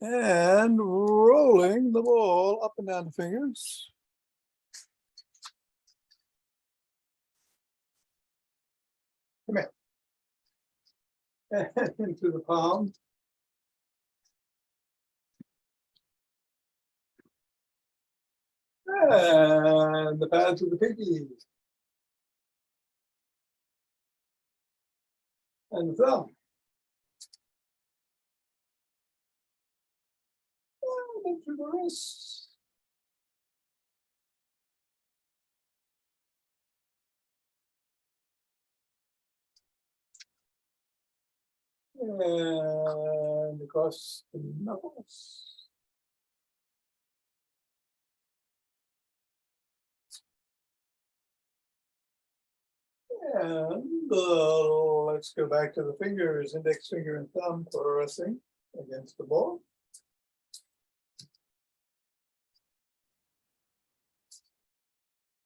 And rolling the ball up and down the fingers. Come here. And into the palm. And the pads of the pinky. And the thumb. And into the wrist. And across the knuckles. And let's go back to the fingers, index finger and thumb pressing against the ball.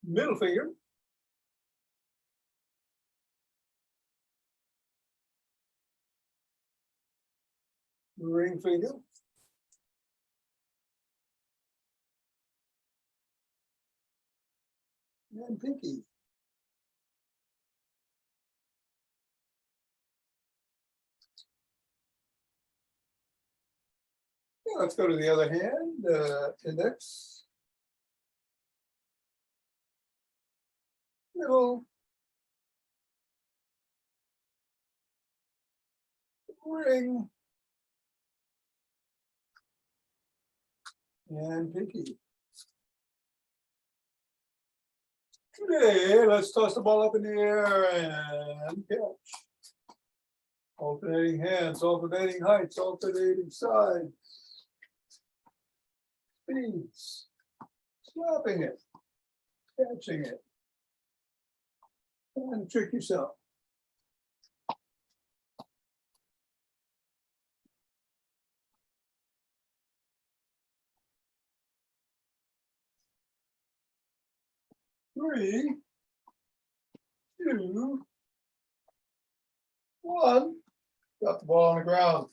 Middle finger. Ring finger. And pinky. Yeah, let's go to the other hand, index. Middle. Ring. And pinky. Okay, let's toss the ball up in the air and catch. Alternating hands, alternating heights, alternating sides. Speeds. Slapping it. Catching it. And trick yourself. Three, two, one. Got the ball on the ground.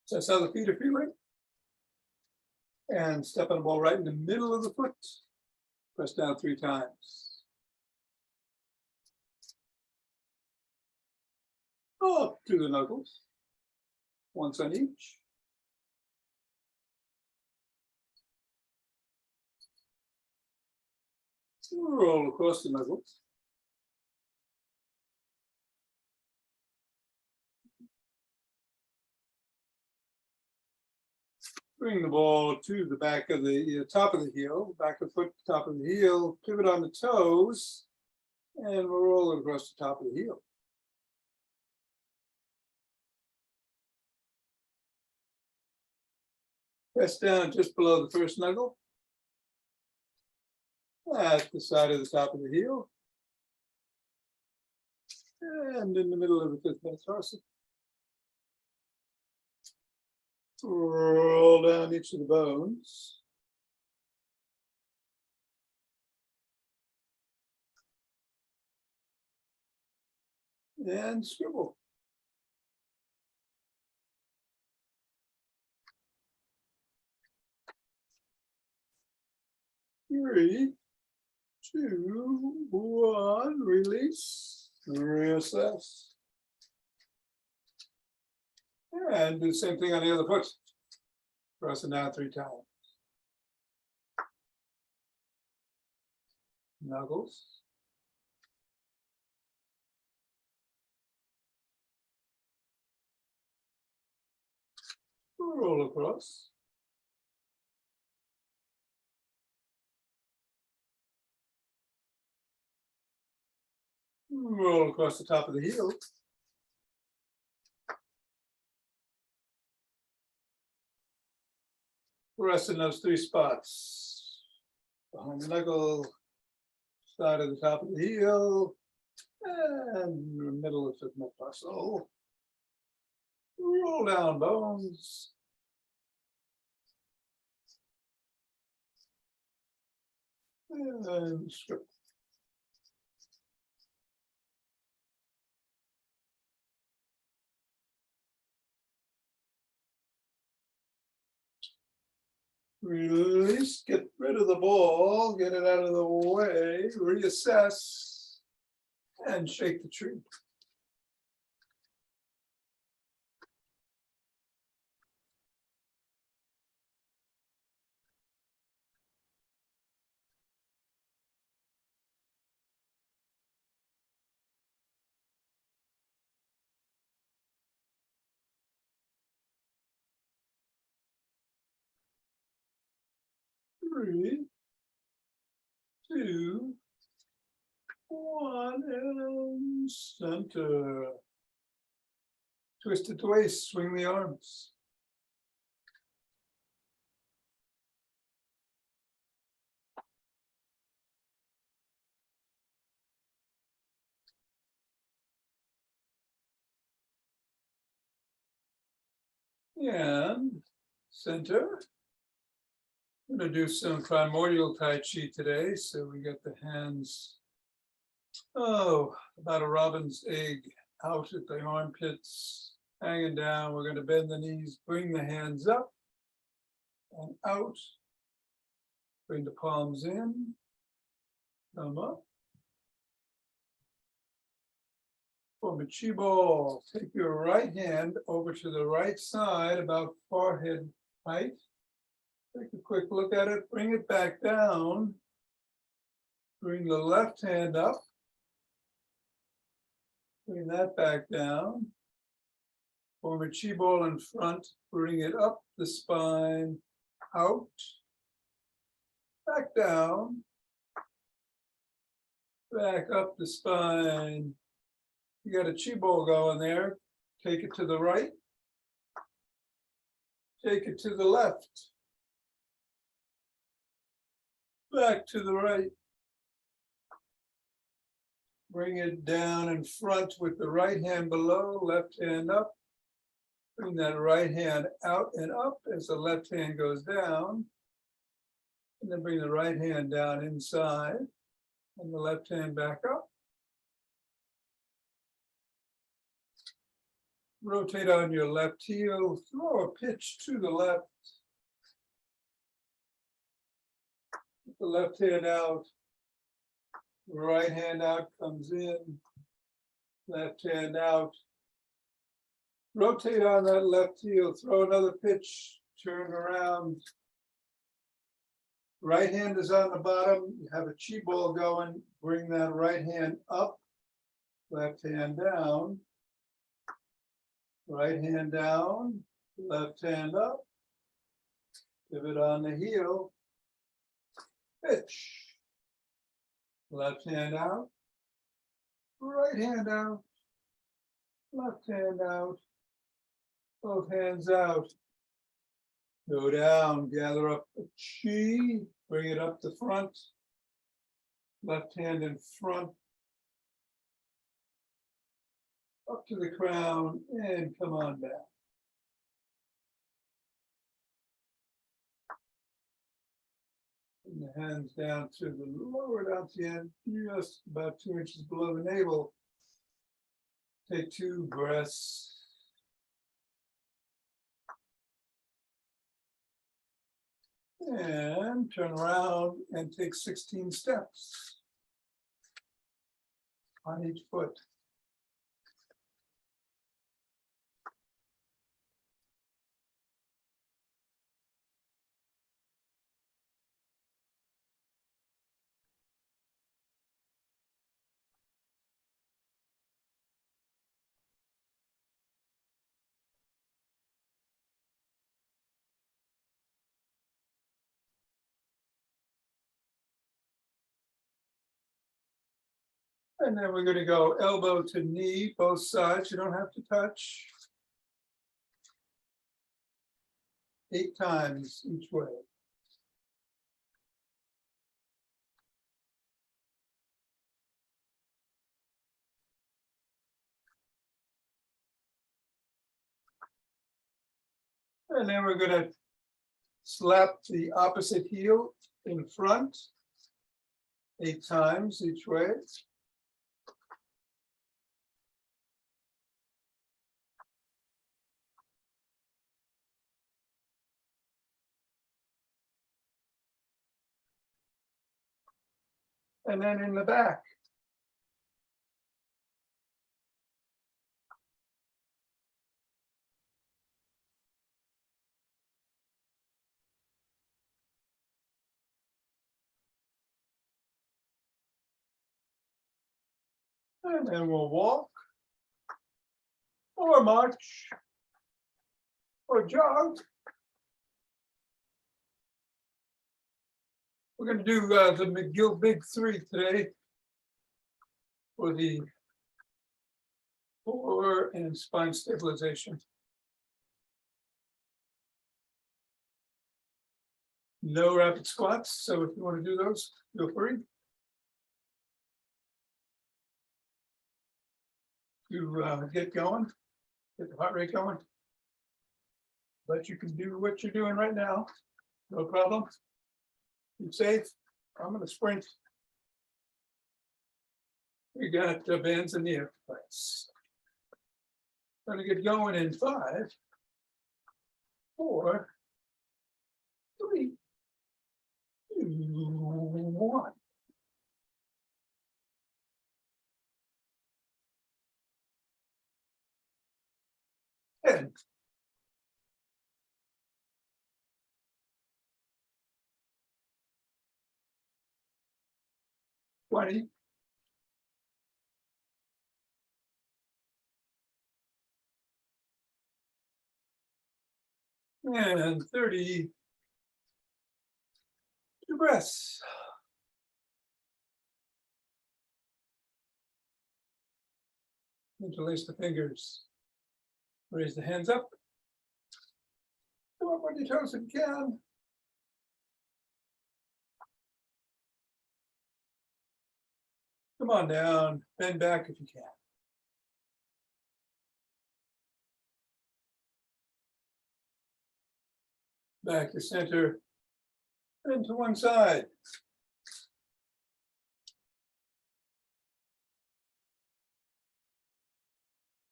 So that's how the feet are feeling. And step on the ball right in the middle of the foot. Press down 3 times. Up to the knuckles. Once on each. Roll across the knuckles. Bring the ball to the back of the top of the heel, back of the foot, top of the heel, pivot on the toes, and roll it across the top of the heel. Press down just below the first knuckle. At the side of the top of the heel. And in the middle of the fifth metatarsal. Roll down each of the bones. And scribble. Three, two, one, release, reassess. And do the same thing on the other foot. Press it down 3 times. Knuckles. Roll across. Roll across the top of the heel. Rest in those 3 spots. Behind the knuckle, side of the top of the heel, and the middle of the metatarsal. Roll down bones. And strip. Release, get rid of the ball, get it out of the way, reassess, and shake the tree. Three, two, one, and center. Twist it to waist, swing the arms. And center. I'm going to do some Primordial Tai Chi today. So we get the hands, about a robin's egg out at the armpits, hanging down. We're going to bend the knees, bring the hands up and out. Bring the palms in, come up. Form a chi ball. Take your right hand over to the right side, about forehead height. Take a quick look at it, bring it back down. Bring the left hand up. Bring that back down. Form a chi ball in front, bring it up the spine, out, back down, back up the spine. You got a chi ball going there. Take it to the right. Take it to the left. Back to the right. Bring it down in front with the right hand below, left hand up. Bring that right hand out and up as the left hand goes down. And then bring the right hand down inside and the left hand back up. Rotate on your left heel, throw a pitch to the left. Get the left hand out. Right hand out comes in. Left hand out. Rotate on that left heel, throw another pitch, turn around. Right hand is on the bottom. You have a chi ball going. Bring that right hand up. Left hand down. Right hand down, left hand up, pivot on the heel, pitch, left hand out, right hand out, left hand out, both hands out, go down, gather up the chi, bring it up the front, left hand in front, up to the crown, and come on back. Bring the hands down to the lower down to the end, just about 2 inches below the navel. Take 2 breaths. And turn around and take 16 steps on each foot. And then we're going to go elbow to knee, both sides. You don't have to touch. 8 times each way. And then we're going to slap the opposite heel in front 8 times each way. and then in the back. And then we'll walk, or march, or jog. We're going to do the McGill Big Three today for the core and spine stabilization. No rapid squats, so if you want to do those, feel free. You get going, get the heart rate going. But you can do what you're doing right now, no problem. Keep safe. I'm going to sprint. We got the bands in the air place. Going to get going in 5, 4, 3, 2, 1. And 20. And 30. 2 breaths. Interlace the fingers. Raise the hands up. Come up on your toes if you can. Come on down. Bend back if you can. Back to center. And to one side.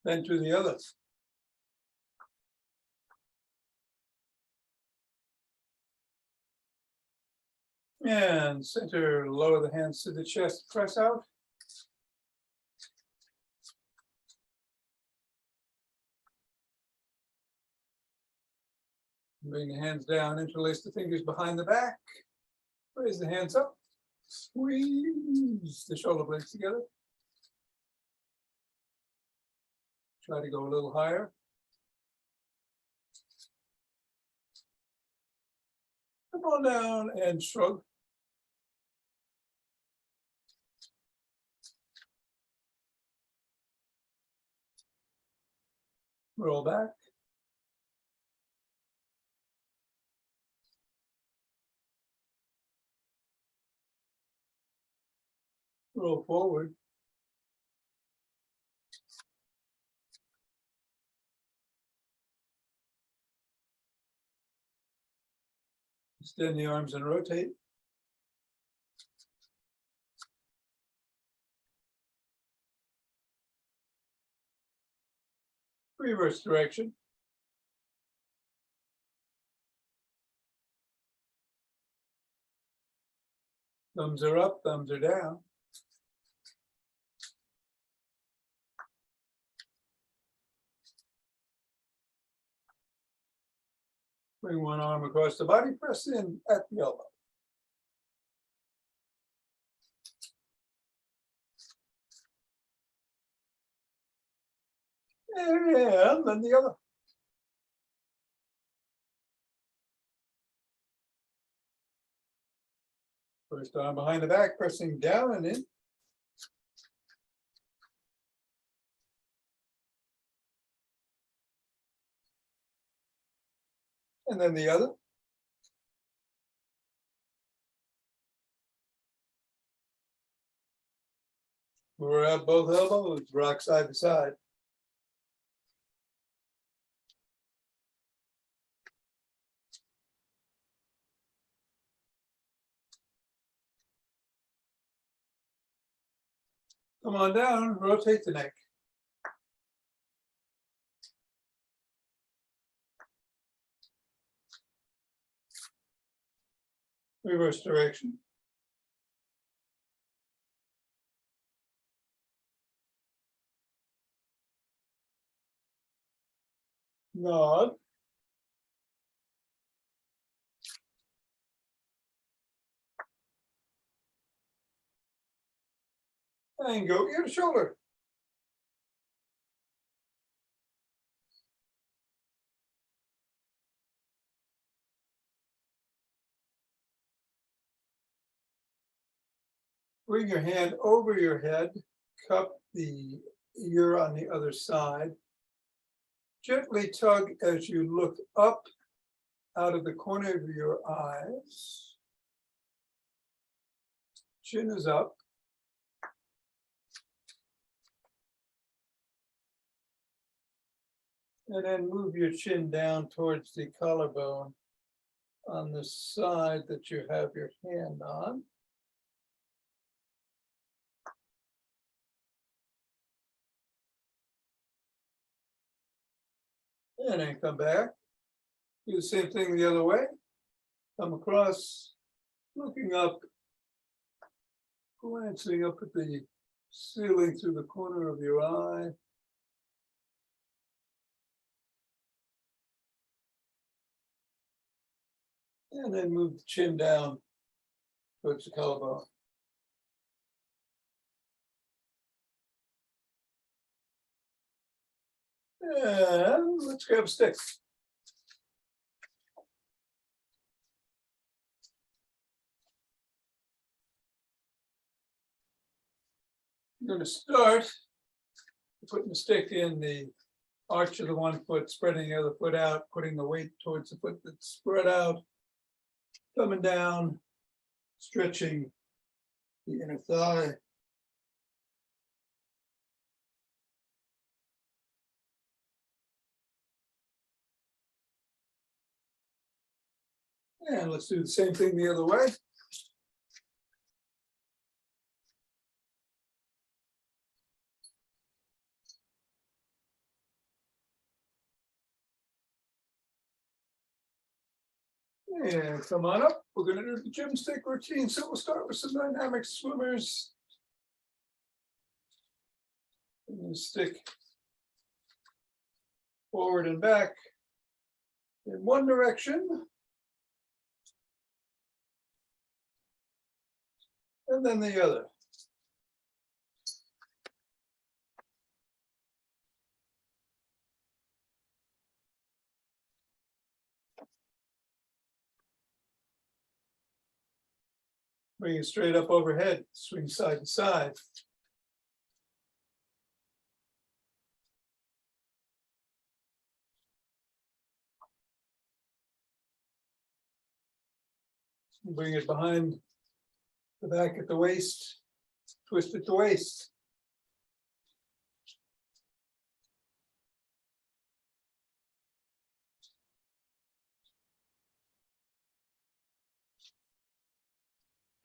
Then to the other. And center, lower the hands to the chest, press out. Bring the hands down, interlace the fingers behind the back. Raise the hands up. Squeeze the shoulder blades together. Try to go a little higher. Come on down and shrug. Roll back. Roll forward. Extend the arms and rotate. Reverse direction. Thumbs are up, thumbs are down. Bring one arm across the body, press in at the elbow. And then the other. First arm behind the back, pressing down and in. And then the other. We're at both elbows, rock side to side. Come on down, rotate the neck. Reverse direction. nod. And go ear to shoulder. Bring your hand over your head, cup the ear on the other side. Gently tug as you look up out of the corner of your eyes. Chin is up. And then move your chin down towards the collarbone on the side that you have your hand on. And then come back. Do the same thing the other way. Come across, looking up, glancing up at the ceiling through the corner of your eye. And then move the chin down towards the collarbone. And let's grab a stick. I'm going to start putting the stick in the arch of the one foot, spreading the other foot out, putting the weight towards the foot that's spread out, coming down, stretching the inner thigh. And let's do the same thing the other way. And come on up. We're going to do the GymStick routine. So we'll start with some dynamic swimmers. Stick forward and back in one direction. And then the other. Bring it straight up overhead, swing side to side. Bring it behind the back at the waist, twist at the waist.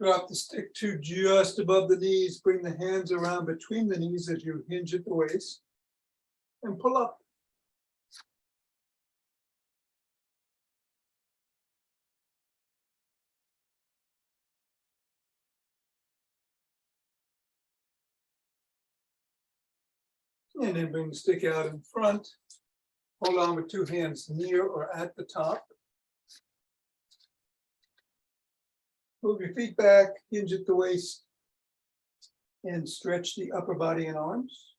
Drop the stick to just above the knees, bring the hands around between the knees as you hinge at the waist, and pull up. And then bring the stick out in front. Hold on with two hands near or at the top. Move your feet back, hinge at the waist, and stretch the upper body and arms.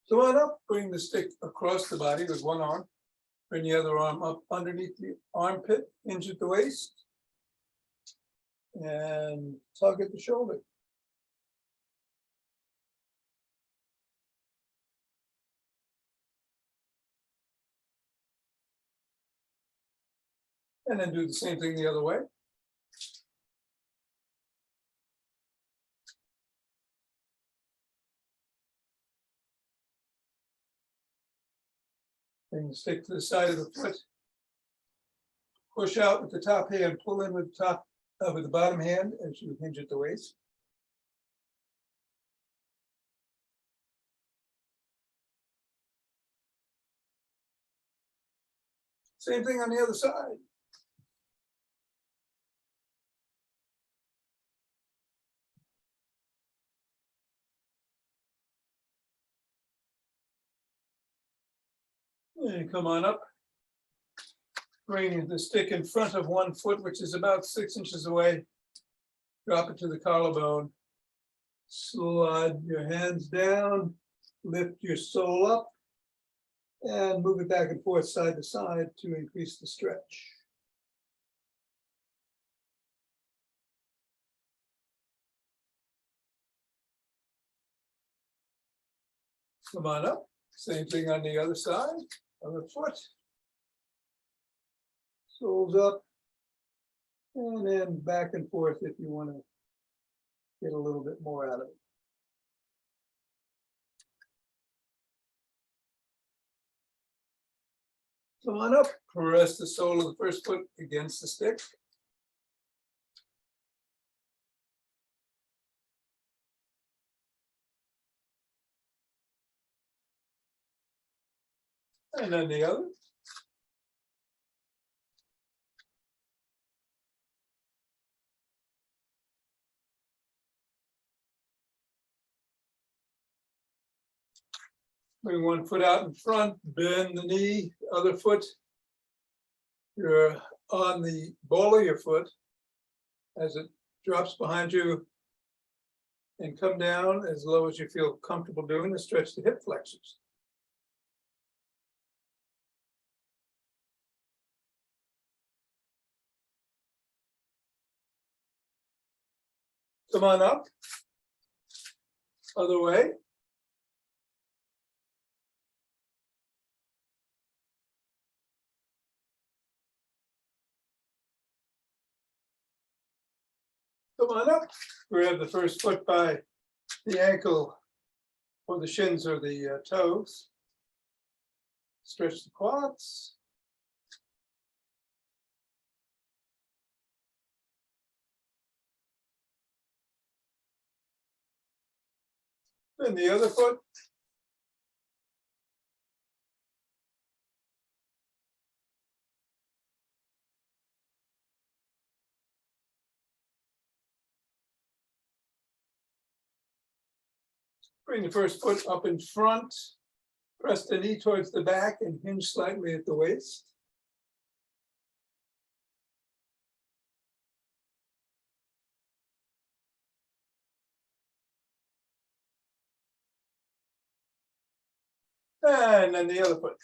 Come on up, bring the stick across the body with one arm. Bring the other arm up underneath the armpit, hinge at the waist, and tug at the shoulder. And then do the same thing the other way. Bring the stick to the side of the foot. Push out with the top hand, pull in with the top with the bottom hand as you hinge at the waist. Same thing on the other side. And come on up. Bring the stick in front of one foot, which is about 6 inches away. Drop it to the collarbone. Slide your hands down, lift your sole up, and move it back and forth side to side to increase the stretch. Come on up. Same thing on the other side, other foot. Soles up, and then back and forth if you want to get a little bit more out of it. Come on up, press the sole of the first foot against the stick. And then the other. Bring one foot out in front, bend the knee, other foot. You're on the ball of your foot as it drops behind you and come down as low as you feel comfortable doing to stretch the hip flexors. Come on up. Other way. Come on up. Grab the first foot by the ankle or the shins or the toes. Stretch the quads. Then the other foot. Bring the first foot up in front, press the knee towards the back and hinge slightly at the waist. And then the other foot.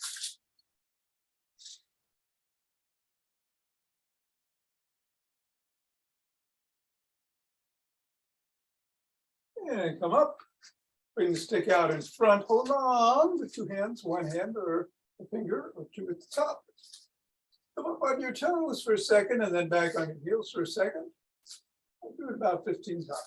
And come up. Bring the stick out in front, hold on with two hands, one hand or a finger or two at the top. Come up on your toes for a second and then back on your heels for a second. I'll do it about 15 times.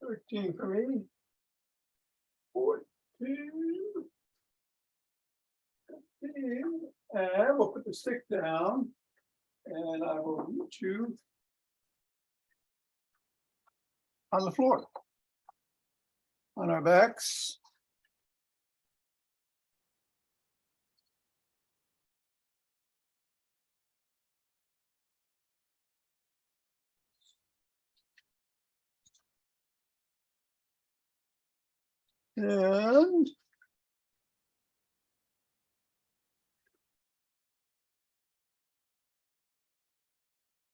Thirteen for me. 14. 15. And we'll put the stick down. And I will meet you on the floor. On our backs. And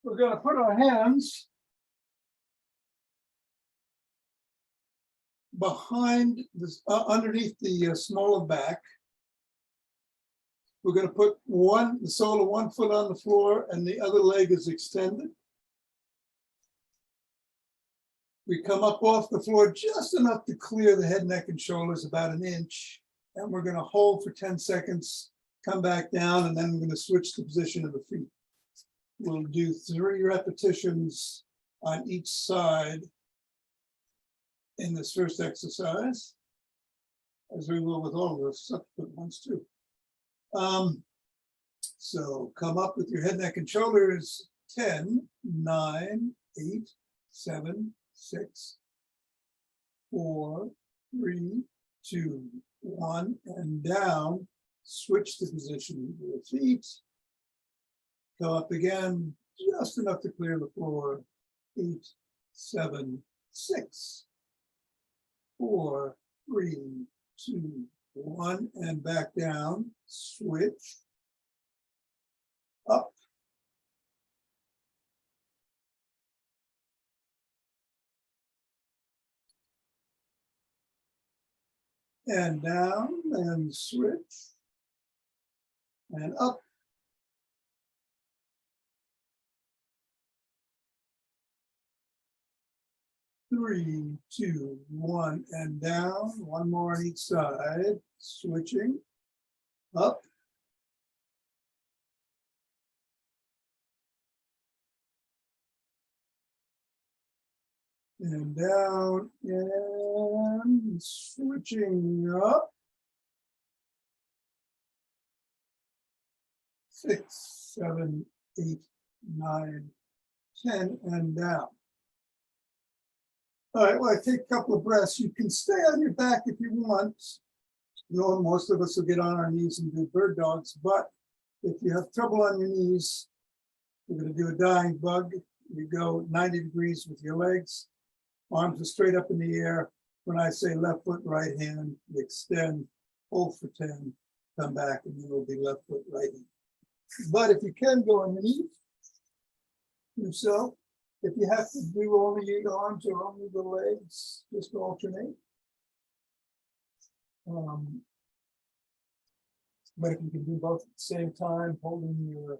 we're going to put our hands behind this, underneath the small of back. We're going to put the sole of one foot on the floor and the other leg is extended. We come up off the floor just enough to clear the head, neck, and shoulders, about an inch. And we're going to hold for 10 seconds, come back down, and then we're going to switch the position of the feet. We'll do 3 repetitions on each side in this first exercise, as we will with all of the subsequent ones too. So come up with your head, neck, and shoulders, 10, 9, 8, 7, 6, 4, 3, 2, 1, and down. Switch the position of your feet. Go up again, just enough to clear the floor. 8, 7, 6, 4, 3, 2, 1, and back down. Switch. Up. And down, and switch. And up. Three, two, one, and down. One more on each side. Switching. Up. And down, and switching up. 6, 7, 8, 9, 10, and down. All right, well, I take a couple of breaths. You can stay on your back if you want. You know, most of us will get on our knees and do bird dogs, but if you have trouble on your knees, we're going to do a dying bug. You go 90 degrees with your legs. Arms are straight up in the air. When I say left foot, right hand, you extend, hold for 10, come back, and then it'll be left foot, right hand. But if you can go underneath yourself, if you have to do only the arms or only the legs, just alternate. But if you can do both at the same time, holding your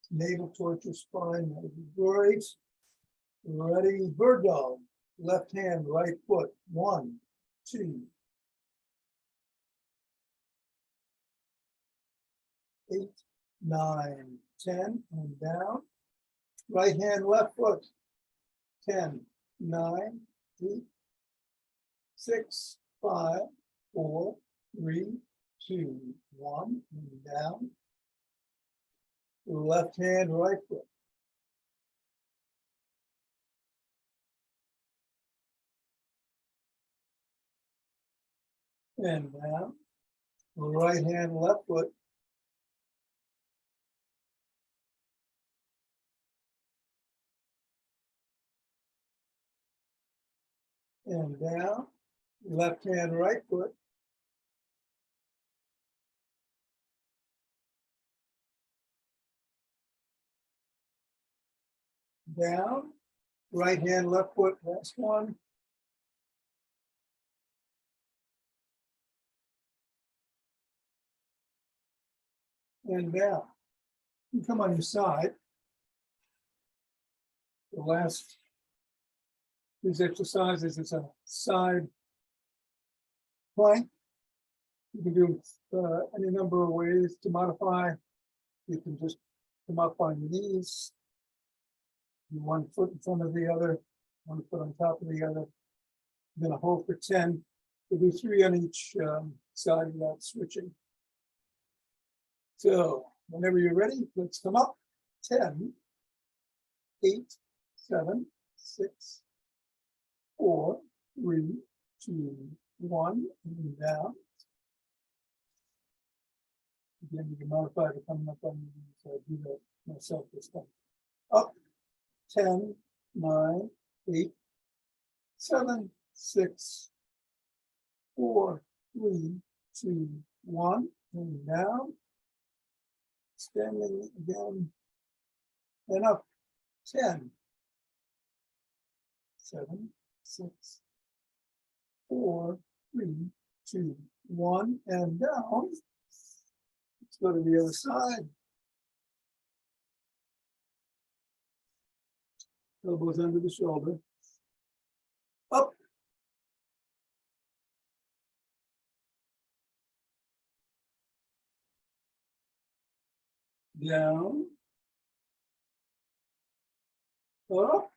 navel towards your spine, that would be great. Ready, bird dog. Left hand, right foot. 1, 2, 8, 9, 10, and down. Right hand, left foot. 10, 9, 8, 6, 5, 4, 3, 2, 1, and down. Left hand, right foot. And down. Right hand, left foot. And down. Left hand, right foot. Down. Right hand, left foot. Last one. And down. You come on your side. The last these exercises is a side plank. You can do any number of ways to modify. You can just come up on your knees, 1 foot in front of the other, 1 foot on top of the other. Then a hold for 10. We'll do 3 on each side without switching. So whenever you're ready, let's come up. 10, 8, 7, 6, 4, 3, 2, 1, and down. Again, you can modify the coming up on you. So I do that myself this time. Up. 10, 9, 8, 7, 6, 4, 3, 2, 1, and down. Standing again. And up. 10, 7, 6, 4, 3, 2, 1, and down. Let's go to the other side. Elbows under the shoulder. Up. Down. Up.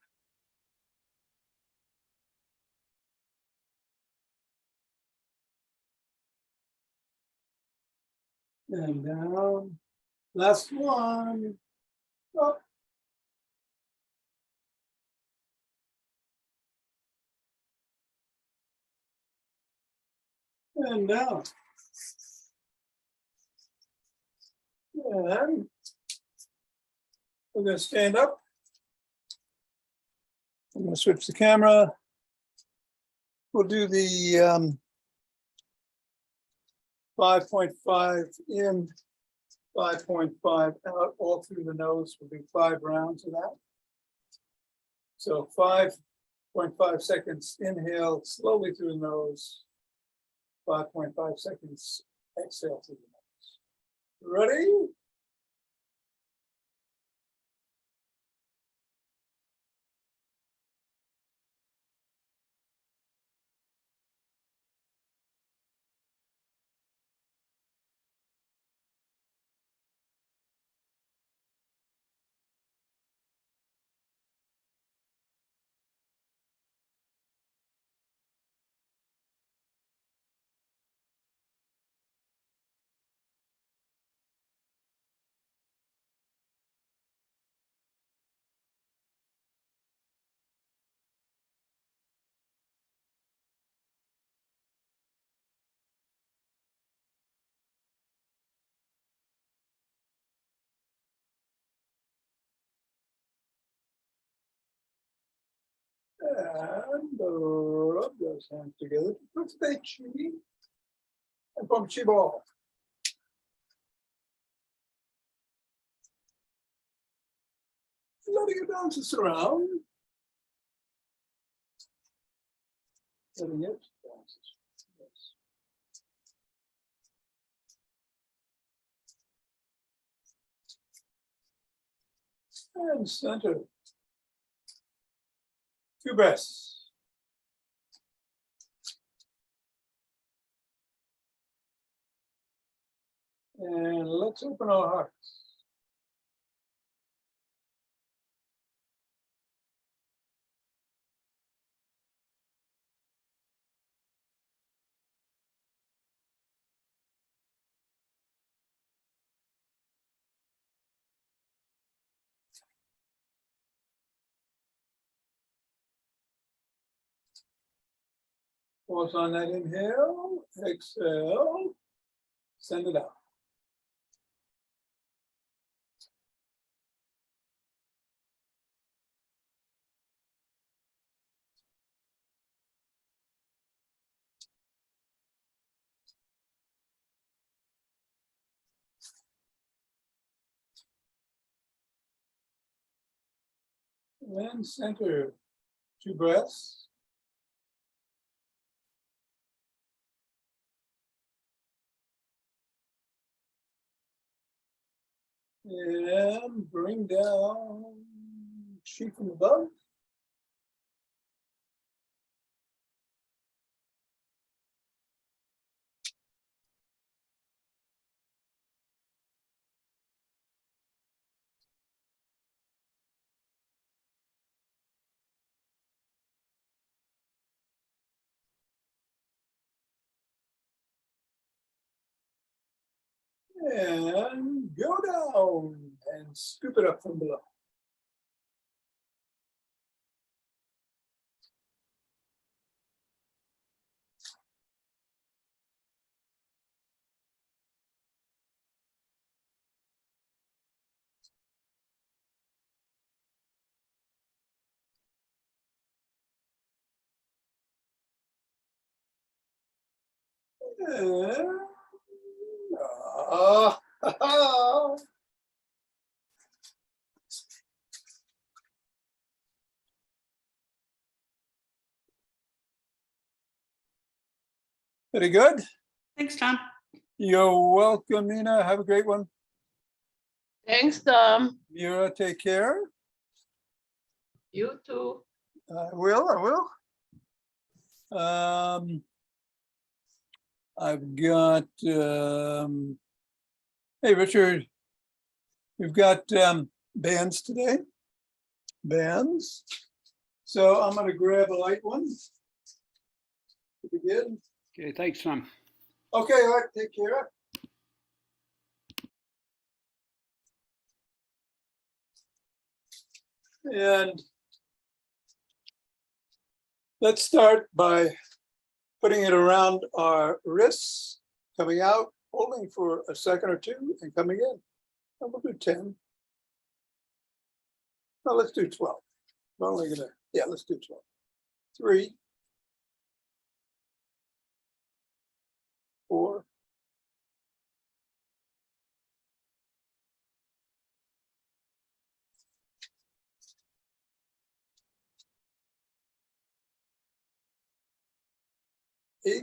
And down. Last one. Up. And down. And we're going to stand up. I'm going to switch the camera. We'll do the 5.5 in, 5.5 out, all through the nose. We'll do 5 rounds of that. So 5.5 seconds inhale slowly through the nose. 5.5 seconds exhale through the nose. Ready? And rub those hands together. Let's take chi and from chi ball. Letting it down to surround. Letting it down to surround. And center. 2 breaths. And let's open our hearts. Pause on that inhale, exhale, send it out. And center, 2 breaths. And bring down chi from above. And go down and scoop it up from below. And, Very good. Thanks, Tom. You're welcome, Nina. Have a great one. Thanks, Tom. Mira, take care. You too. I will. I've got, hey, Richard, we've got bands today. Bands. So I'm going to grab a light one to begin. Okay, thanks, Tom. Okay, all right, take care. And let's start by putting it around our wrists, coming out, holding for a second or two, and coming in. And we'll do 10. No, let's do 12. We're only gonna, yeah, let's do 12. 3, 4, 8,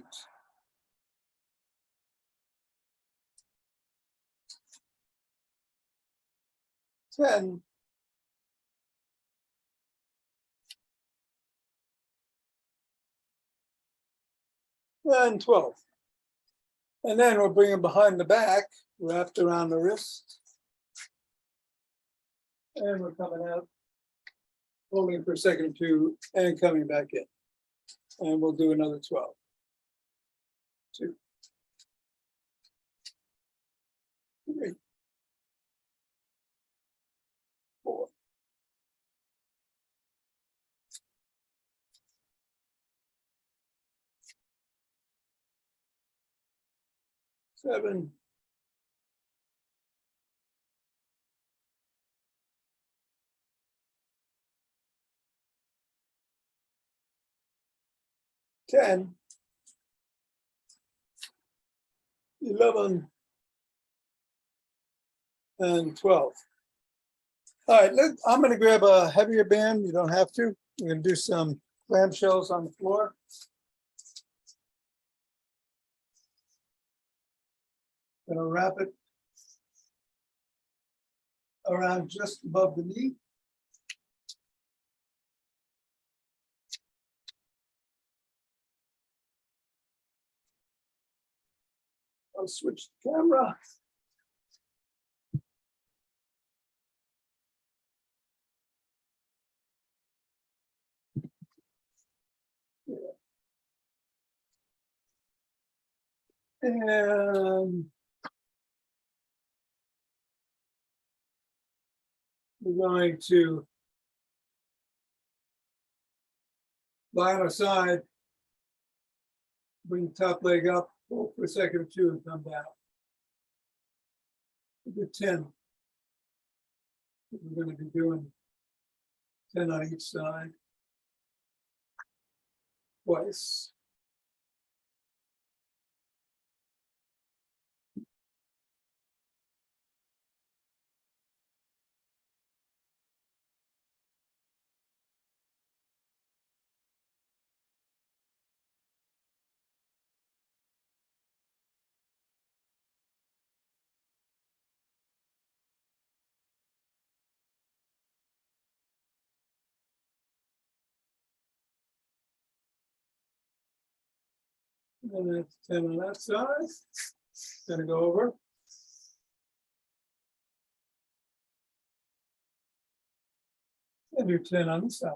10, and 12. And then we'll bring them behind the back, wrapped around the wrist. And we're coming out, holding for a second or two, and coming back in. And we'll do another 12. 2, 3, 4, 7, 10, 11, and 12. All right, I'm going to grab a heavier band. You don't have to. We're going to do some clam shells on the floor. Going to wrap it around just above the knee. I'll switch the camera. And we're going to lie on our side, bring the top leg up, hold for a second or two, and come down. We'll do 10. We're going to be doing 10 on each side. Twice. And that's 10 on that side. Gonna go over. And do 10 on the side.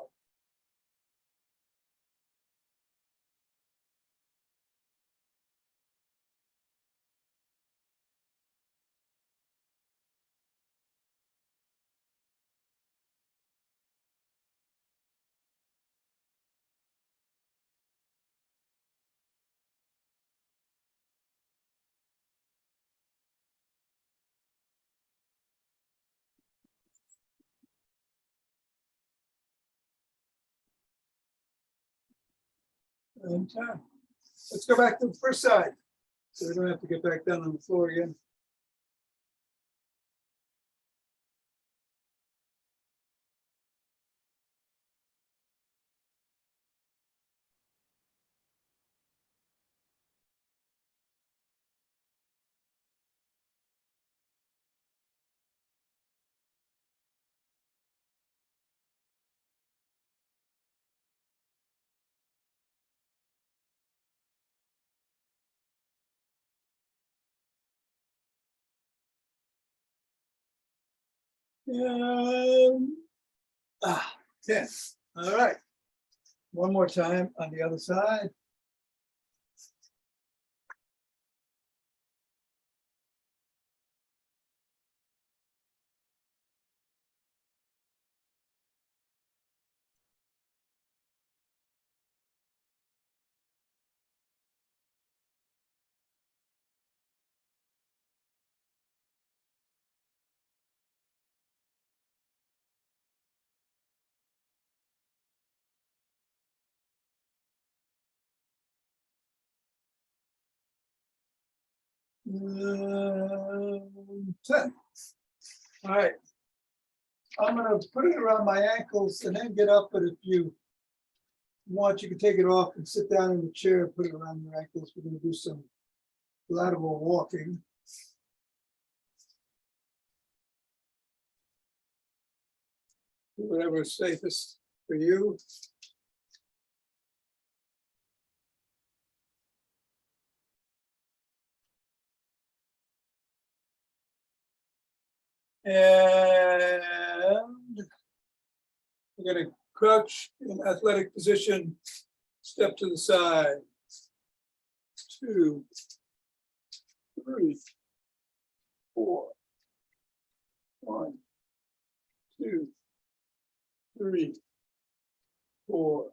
And 10. Let's go back to the first side. So we don't have to get back down on the floor again. And 10. All right. One more time on the other side. 10. All right. I'm gonna put it around my ankles and then get up, but if you want, you can take it off and sit down in the chair, put it around your ankles. We're gonna do some lateral walking. Do whatever is safest for you. And we're going to crouch in athletic position, step to the side. 2, 3, 4, 1, 2, 3, 4,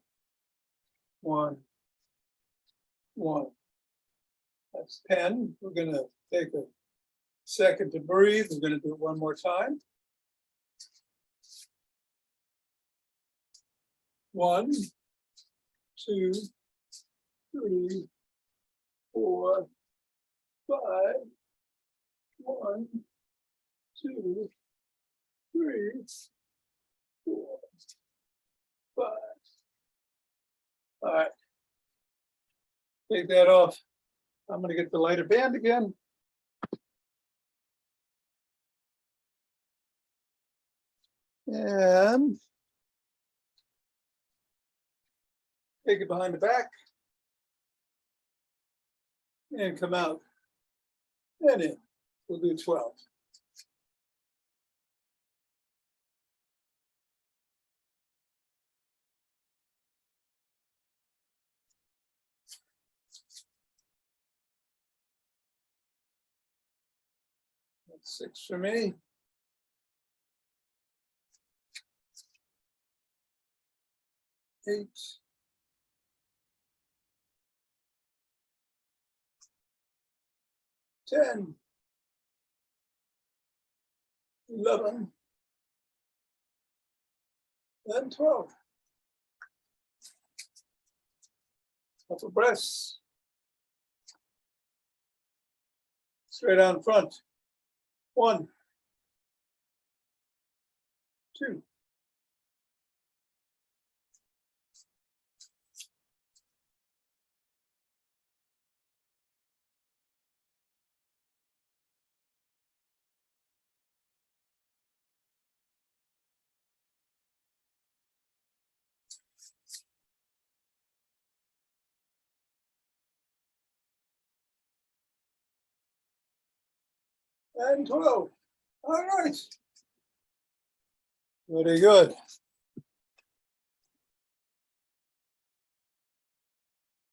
1, 1. That's 10. We're going to take a second to breathe. We're going to do it one more time. 1, 2, 3, 4, 5. 1, 2, 3, 4, 5. All right. Take that off. I'm going to get the lighter band again. And take it behind the back. And come out. And in. We'll do 12. That's 6 for me. Eight. 10. 11. And 12. Upper breaths. Straight on front. 1, 2. And 12. All right. Very good.